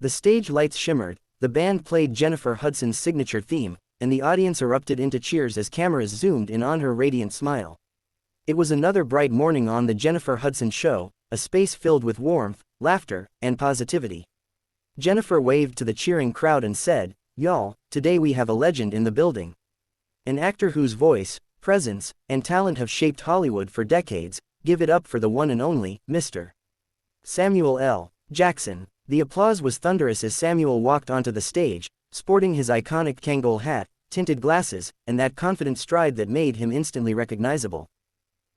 The stage lights shimmered, the band played Jennifer Hudson's signature theme, and the audience erupted into cheers as cameras zoomed in on her radiant smile. It was another bright morning on the Jennifer Hudson Show, a space filled with warmth, laughter, and positivity. Jennifer waved to the cheering crowd and said, "Y'all, today we have a legend in the building. An actor whose voice, presence, and talent have shaped Hollywood for decades. Give it up for the one and only, Mr. Samuel L. Jackson." The applause was thunderous as Samuel walked onto the stage, sporting his iconic Kangol hat, tinted glasses, and that confident stride that made him instantly recognizable.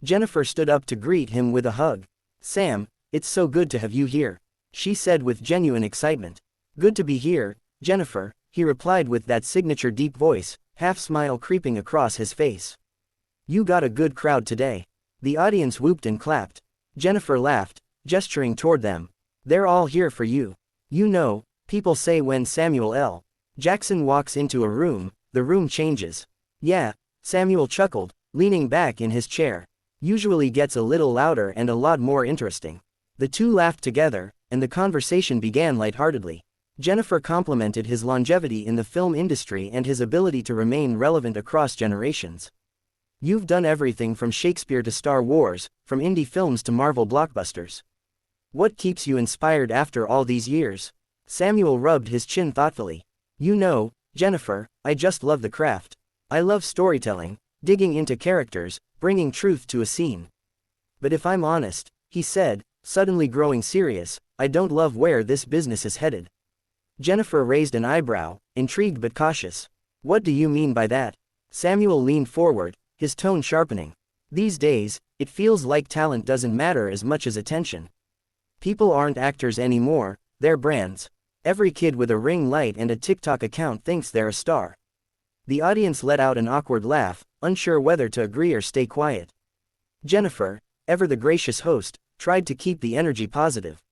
Jennifer stood up to greet him with a hug. "Sam, it's so good to have you here," she said with genuine excitement. "Good to be here, Jennifer," he replied with that signature deep voice, half-smile creeping across his face. "You got a good crowd today." The audience whooped and clapped. Jennifer laughed, gesturing toward them. "They're all here for you. You know, people say when Samuel L. Jackson walks into a room, the room changes." "Yeah," Samuel chuckled, leaning back in his chair. "Usually gets a little louder and a lot more interesting." The two laughed together, and the conversation began lightheartedly. Jennifer complimented his longevity in the film industry and his ability to remain relevant across generations. "You've done everything from Shakespeare to Star Wars, from indie films to Marvel blockbusters. What keeps you inspired after all these years?" Samuel rubbed his chin thoughtfully. "You know, Jennifer, I just love the craft. I love storytelling, digging into characters, bringing truth to a scene. But if I'm honest," he said, suddenly growing serious, "I don't love where this business is headed." Jennifer raised an eyebrow, intrigued but cautious. "What do you mean by that?" Samuel leaned forward, his tone sharpening. "These days, it feels like talent doesn't matter as much as attention. People aren't actors anymore, they're brands. Every kid with a ring light and a TikTok account thinks they're a star." The audience let out an awkward laugh, unsure whether to agree or stay quiet. Jennifer, ever the gracious host, tried to keep the energy positive.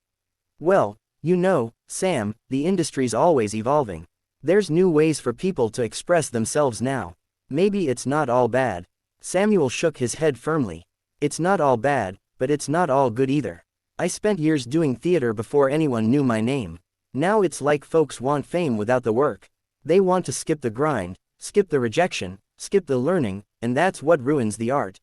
"Well, you know, Sam, the industry's always evolving. There's new ways for people to express themselves now. Maybe it's not all bad." Samuel shook his head firmly. "It's not all bad, but it's not all good either. I spent years doing theater before anyone knew my name. Now it's like folks want fame without the work. They want to skip the grind, skip the rejection, skip the learning, and that's what ruins the art."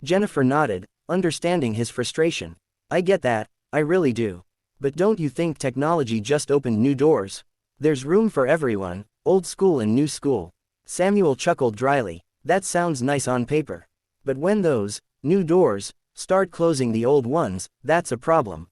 Jennifer nodded, understanding his frustration. "I get that, I really do. But don't you think technology just opened new doors? There's room for everyone, old school and new school." Samuel chuckled dryly. "That sounds nice on paper. But when those new doors start closing the old ones, that's a problem.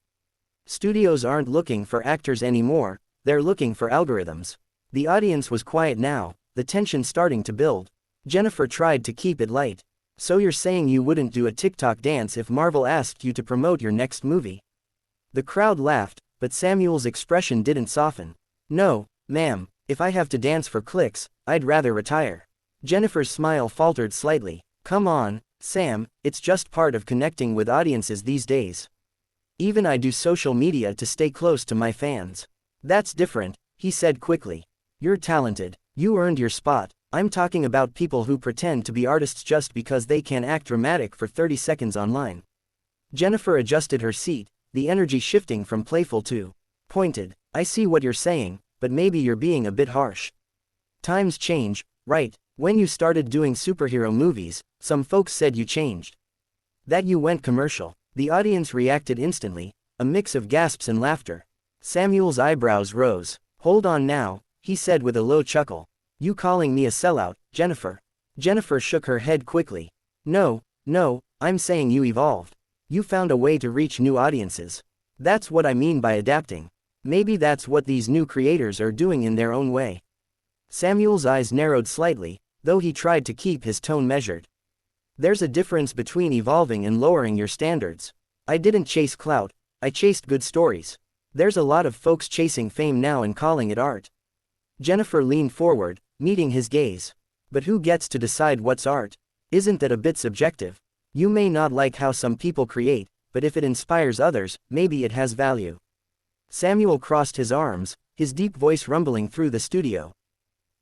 Studios aren't looking for actors anymore, they're looking for algorithms." The audience was quiet now, the tension starting to build. Jennifer tried to keep it light. "So you're saying you wouldn't do a TikTok dance if Marvel asked you to promote your next movie?" The crowd laughed, but Samuel's expression didn't soften. "No, ma'am, if I have to dance for clicks, I'd rather retire." Jennifer's smile faltered slightly. "Come on, Sam, it's just part of connecting with audiences these days. Even I do social media to stay close to my fans." "That's different," he said quickly. "You're talented. You earned your spot. I'm talking about people who pretend to be artists just because they can act dramatic for 30 seconds online." Jennifer adjusted her seat, the energy shifting from playful to pointed. "I see what you're saying, but maybe you're being a bit harsh. Times change, right? When you started doing superhero movies, some folks said you changed. That you went commercial." The audience reacted instantly, a mix of gasps and laughter. Samuel's eyebrows rose. "Hold on now," he said with a low chuckle. "You calling me a sellout, Jennifer?" Jennifer shook her head quickly. No, I'm saying you evolved. You found a way to reach new audiences. That's what I mean by adapting. Maybe that's what these new creators are doing in their own way." Samuel's eyes narrowed slightly, though he tried to keep his tone measured. "There's a difference between evolving and lowering your standards. I didn't chase clout, I chased good stories. There's a lot of folks chasing fame now and calling it art." Jennifer leaned forward, meeting his gaze. "But who gets to decide what's art? Isn't that a bit subjective? You may not like how some people create, but if it inspires others, maybe it has value." Samuel crossed his arms, his deep voice rumbling through the studio.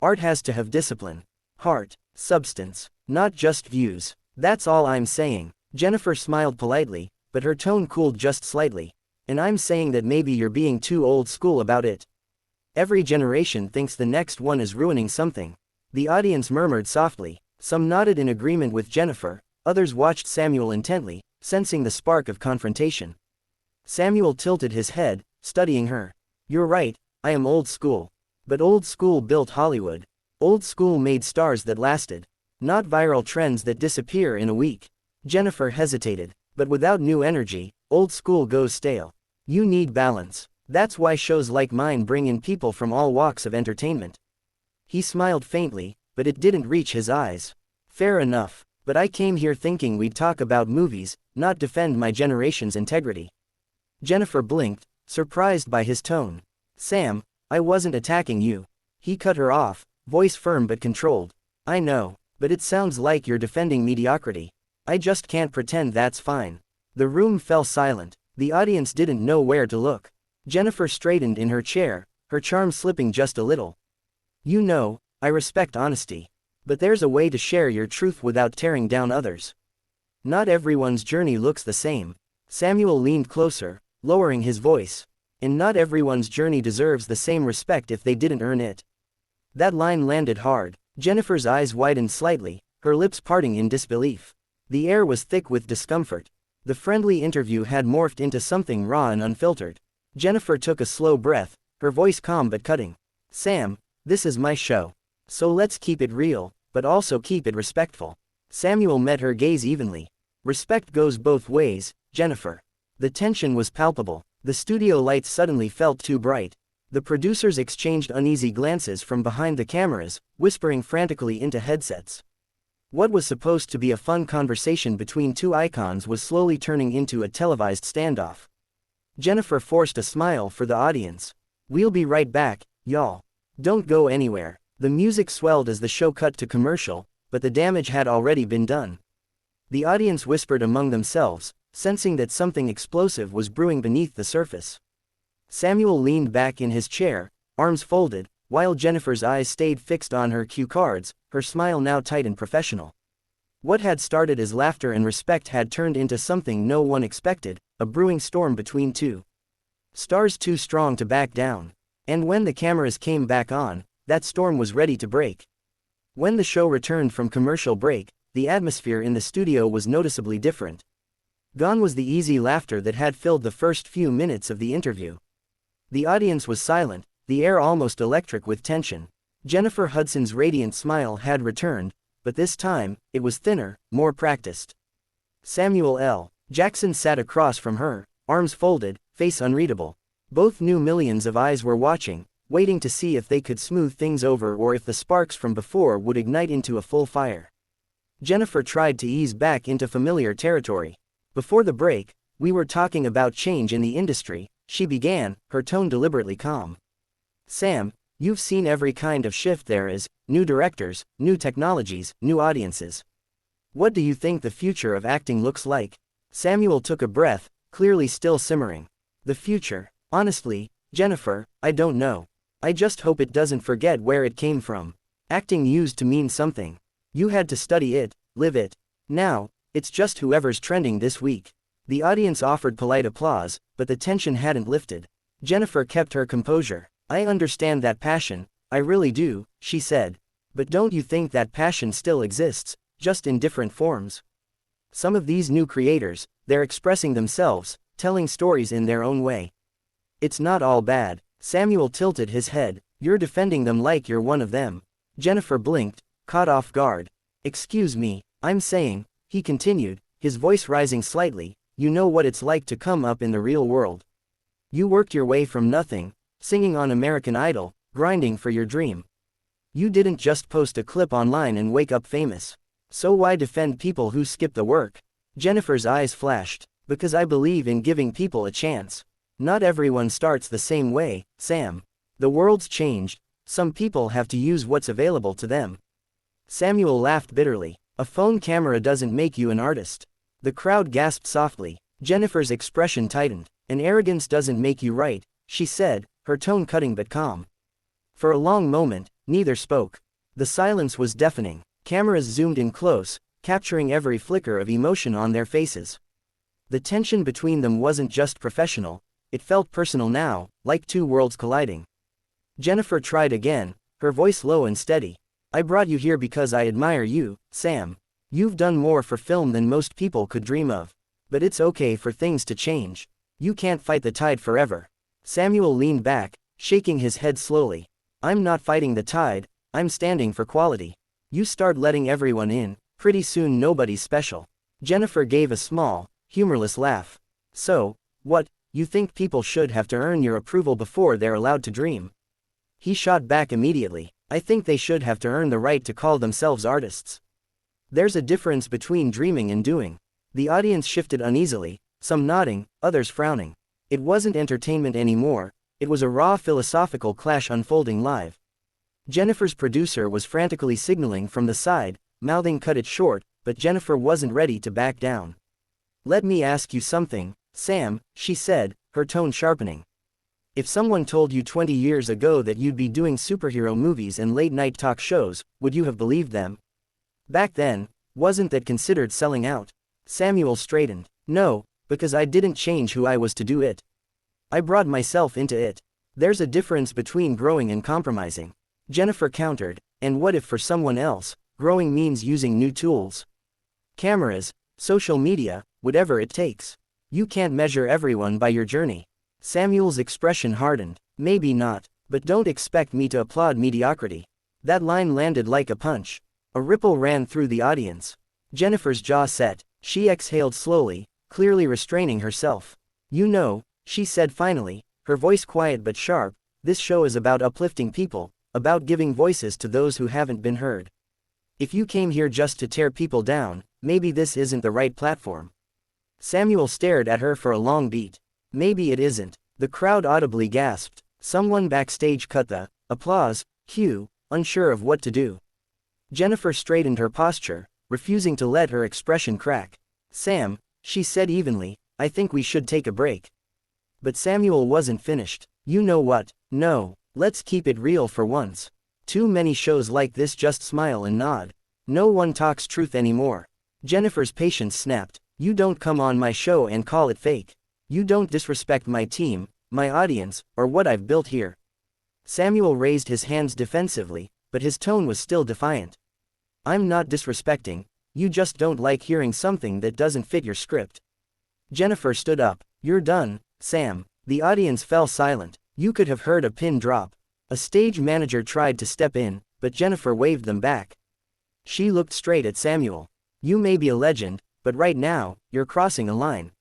"Art has to have discipline. Heart, substance, not just views. That's all I'm saying." Jennifer smiled politely, but her tone cooled just slightly. "And I'm saying that maybe you're being too old school about it. Every generation thinks the next one is ruining something. The audience murmured softly. Some nodded in agreement with Jennifer, others watched Samuel intently, sensing the spark of confrontation. Samuel tilted his head, studying her. You're right, I am old school. But old school built Hollywood. Old school made stars that lasted. Not viral trends that disappear in a week. Jennifer hesitated. But without new energy, old school goes stale. You need balance. That's why shows like mine bring in people from all walks of entertainment. He smiled faintly, but it didn't reach his eyes. Fair enough. But I came here thinking we'd talk about movies, not defend my generation's integrity. Jennifer blinked, surprised by his tone. Sam, I wasn't attacking you. He cut her off, voice firm but controlled. I know, but it sounds like you're defending mediocrity. I just can't pretend that's fine. The room fell silent. The audience didn't know where to look. Jennifer straightened in her chair, her charm slipping just a little. You know, I respect honesty. But there's a way to share your truth without tearing down others. Not everyone's journey looks the same. Samuel leaned closer, lowering his voice. And not everyone's journey deserves the same respect if they didn't earn it. That line landed hard. Jennifer's eyes widened slightly, her lips parting in disbelief. The air was thick with discomfort. The friendly interview had morphed into something raw and unfiltered. Jennifer took a slow breath, her voice calm but cutting. Sam, this is my show. So let's keep it real, but also keep it respectful. Samuel met her gaze evenly. Respect goes both ways, Jennifer. The tension was palpable. The studio lights suddenly felt too bright. The producers exchanged uneasy glances from behind the cameras, whispering frantically into headsets. What was supposed to be a fun conversation between two icons was slowly turning into a televised standoff. Jennifer forced a smile for the audience. We'll be right back, y'all. Don't go anywhere. The music swelled as the show cut to commercial, but the damage had already been done. The audience whispered among themselves, sensing that something explosive was brewing beneath the surface. Samuel leaned back in his chair, arms folded, while Jennifer's eyes stayed fixed on her cue cards, her smile now tight and professional. What had started as laughter and respect had turned into something no one expected, a brewing storm between two stars too strong to back down. And when the cameras came back on, that storm was ready to break. When the show returned from commercial break, the atmosphere in the studio was noticeably different. Gone was the easy laughter that had filled the first few minutes of the interview. The audience was silent, the air almost electric with tension. Jennifer Hudson's radiant smile had returned, but this time, it was thinner, more practiced. Samuel L. Jackson sat across from her, arms folded, face unreadable. Both knew millions of eyes were watching, waiting to see if they could smooth things over or if the sparks from before would ignite into a full fire. Jennifer tried to ease back into familiar territory. Before the break, we were talking about change in the industry, she began, her tone deliberately calm. Sam, you've seen every kind of shift there is, new directors, new technologies, new audiences. What do you think the future of acting looks like? Samuel took a breath, clearly still simmering. The future, honestly, Jennifer, I don't know. I just hope it doesn't forget where it came from. Acting used to mean something. You had to study it, live it. Now, it's just whoever's trending this week. The audience offered polite applause, but the tension hadn't lifted. Jennifer kept her composure. I understand that passion, I really do, she said. But don't you think that passion still exists, just in different forms? Some of these new creators, they're expressing themselves, telling stories in their own way. It's not all bad. Samuel tilted his head. You're defending them like you're one of them. Jennifer blinked, caught off guard. Excuse me, I'm saying, he continued, his voice rising slightly, you know what it's like to come up in the real world. You worked your way from nothing, singing on American Idol, grinding for your dream. You didn't just post a clip online and wake up famous. So why defend people who skip the work? Jennifer's eyes flashed. Because I believe in giving people a chance. Not everyone starts the same way, Sam. The world's changed, some people have to use what's available to them. Samuel laughed bitterly. A phone camera doesn't make you an artist. The crowd gasped softly. Jennifer's expression tightened. And arrogance doesn't make you right, she said, her tone cutting but calm. For a long moment, neither spoke. The silence was deafening. Cameras zoomed in close, capturing every flicker of emotion on their faces. The tension between them wasn't just professional, it felt personal now, like two worlds colliding. Jennifer tried again, her voice low and steady. I brought you here because I admire you, Sam. You've done more for film than most people could dream of. But it's okay for things to change. You can't fight the tide forever. Samuel leaned back, shaking his head slowly. I'm not fighting the tide, I'm standing for quality. You start letting everyone in, pretty soon nobody's special. Jennifer gave a small, humorless laugh. So, what, you think people should have to earn your approval before they're allowed to dream? He shot back immediately. I think they should have to earn the right to call themselves artists. There's a difference between dreaming and doing. The audience shifted uneasily, some nodding, others frowning. It wasn't entertainment anymore, it was a raw philosophical clash unfolding live. Jennifer's producer was frantically signaling from the side, mouthing cut it short, but Jennifer wasn't ready to back down. Let me ask you something, Sam, she said, her tone sharpening. If someone told you 20 years ago that you'd be doing superhero movies and late-night talk shows, would you have believed them? Back then, wasn't that considered selling out? Samuel straightened. No, because I didn't change who I was to do it. I brought myself into it. There's a difference between growing and compromising. Jennifer countered, and what if for someone else, growing means using new tools? Cameras, social media, whatever it takes. You can't measure everyone by your journey. Samuel's expression hardened. Maybe not, but don't expect me to applaud mediocrity. That line landed like a punch. A ripple ran through the audience. Jennifer's jaw set. She exhaled slowly, clearly restraining herself. You know, she said finally, her voice quiet but sharp, this show is about uplifting people, about giving voices to those who haven't been heard. If you came here just to tear people down, maybe this isn't the right platform. Samuel stared at her for a long beat. Maybe it isn't. The crowd audibly gasped. Someone backstage cut the applause cue, unsure of what to do. Jennifer straightened her posture, refusing to let her expression crack. Sam, she said evenly, I think we should take a break. But Samuel wasn't finished. You know what? No, let's keep it real for once. Too many shows like this just smile and nod. No one talks truth anymore. Jennifer's patience snapped. You don't come on my show and call it fake. You don't disrespect my team, my audience, or what I've built here. Samuel raised his hands defensively, but his tone was still defiant. I'm not disrespecting, you just don't like hearing something that doesn't fit your script. Jennifer stood up. You're done, Sam. The audience fell silent. You could have heard a pin drop. A stage manager tried to step in, but Jennifer waved them back. She looked straight at Samuel. You may be a legend, but right now, you're crossing a line.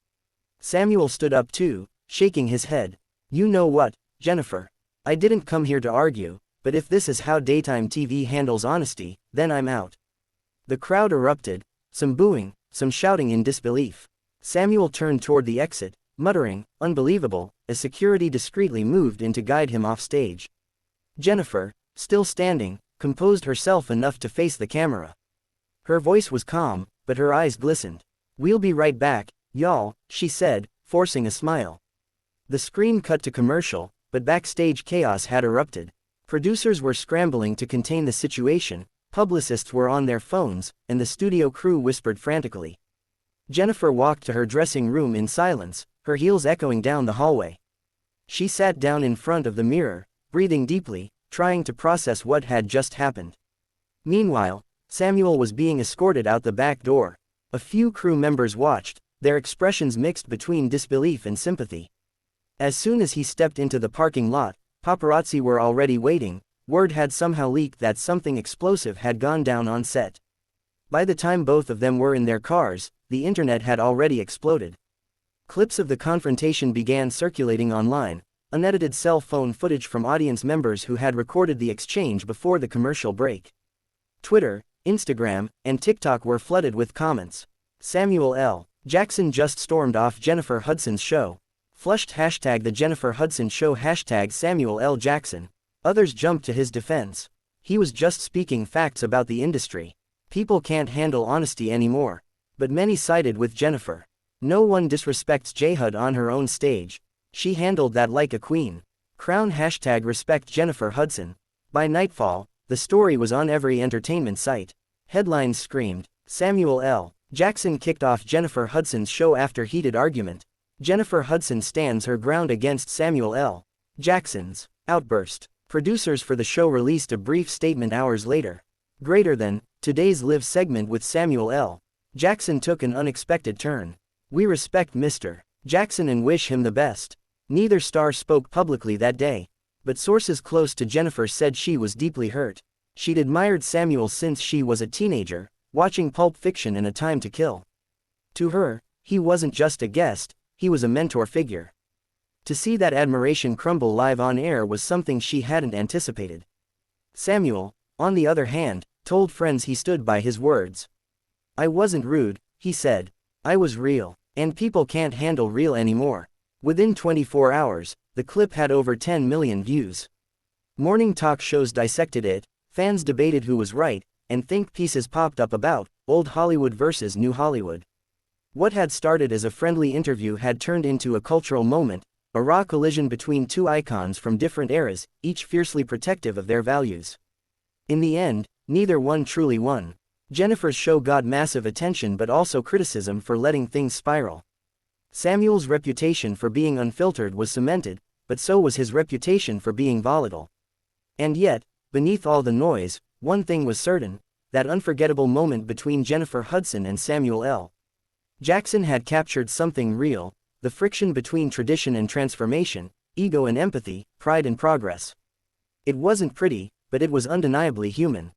Samuel stood up too, shaking his head. You know what, Jennifer? I didn't come here to argue, but if this is how daytime TV handles honesty, then I'm out. The crowd erupted, some booing, some shouting in disbelief. Samuel turned toward the exit, muttering, unbelievable, as security discreetly moved in to guide him off stage. Jennifer, still standing, composed herself enough to face the camera. Her voice was calm, but her eyes glistened. We'll be right back, y'all, she said, forcing a smile. The screen cut to commercial, but backstage chaos had erupted. Producers were scrambling to contain the situation, publicists were on their phones, and the studio crew whispered frantically. Jennifer walked to her dressing room in silence, her heels echoing down the hallway. She sat down in front of the mirror, breathing deeply, trying to process what had just happened. Meanwhile, Samuel was being escorted out the back door. A few crew members watched, their expressions mixed between disbelief and sympathy. As soon as he stepped into the parking lot, paparazzi were already waiting. Word had somehow leaked that something explosive had gone down on set. By the time both of them were in their cars, the internet had already exploded. Clips of the confrontation began circulating online, unedited cell phone footage from audience members who had recorded the exchange before the commercial break. Twitter, Instagram, and TikTok were flooded with comments. Samuel L. Jackson just stormed off Jennifer Hudson's show. Flushed hashtag the Jennifer Hudson Show hashtag Samuel L. Jackson. Others jumped to his defense. He was just speaking facts about the industry. People can't handle honesty anymore. But many sided with Jennifer. No one disrespects J-Hud on her own stage. She handled that like a queen. Crown hashtag respect Jennifer Hudson. By nightfall, the story was on every entertainment site. Headlines screamed, Samuel L. Jackson kicked off Jennifer Hudson's show after heated argument. Jennifer Hudson stands her ground against Samuel L. Jackson's outburst. Producers for the show released a brief statement hours later. Greater than, today's live segment with Samuel L. Jackson took an unexpected turn. We respect Mr. Jackson and wish him the best. Neither star spoke publicly that day, but sources close to Jennifer said she was deeply hurt. She'd admired Samuel since she was a teenager, watching Pulp Fiction and A Time to Kill. To her, he wasn't just a guest, he was a mentor figure. To see that admiration crumble live on air was something she hadn't anticipated. Samuel, on the other hand, told friends he stood by his words. I wasn't rude, he said. I was real, and people can't handle real anymore. Within 24 hours, the clip had over 10 million views. Morning talk shows dissected it, fans debated who was right, and think pieces popped up about old Hollywood versus new Hollywood. What had started as a friendly interview had turned into a cultural moment, a raw collision between two icons from different eras, each fiercely protective of their values. In the end, neither one truly won. Jennifer's show got massive attention but also criticism for letting things spiral. Samuel's reputation for being unfiltered was cemented, but so was his reputation for being volatile. And yet, beneath all the noise, one thing was certain: that unforgettable moment between Jennifer Hudson and Samuel L. Jackson had captured something real, the friction between tradition and transformation, ego and empathy, pride and progress. It wasn't pretty, but it was undeniably human.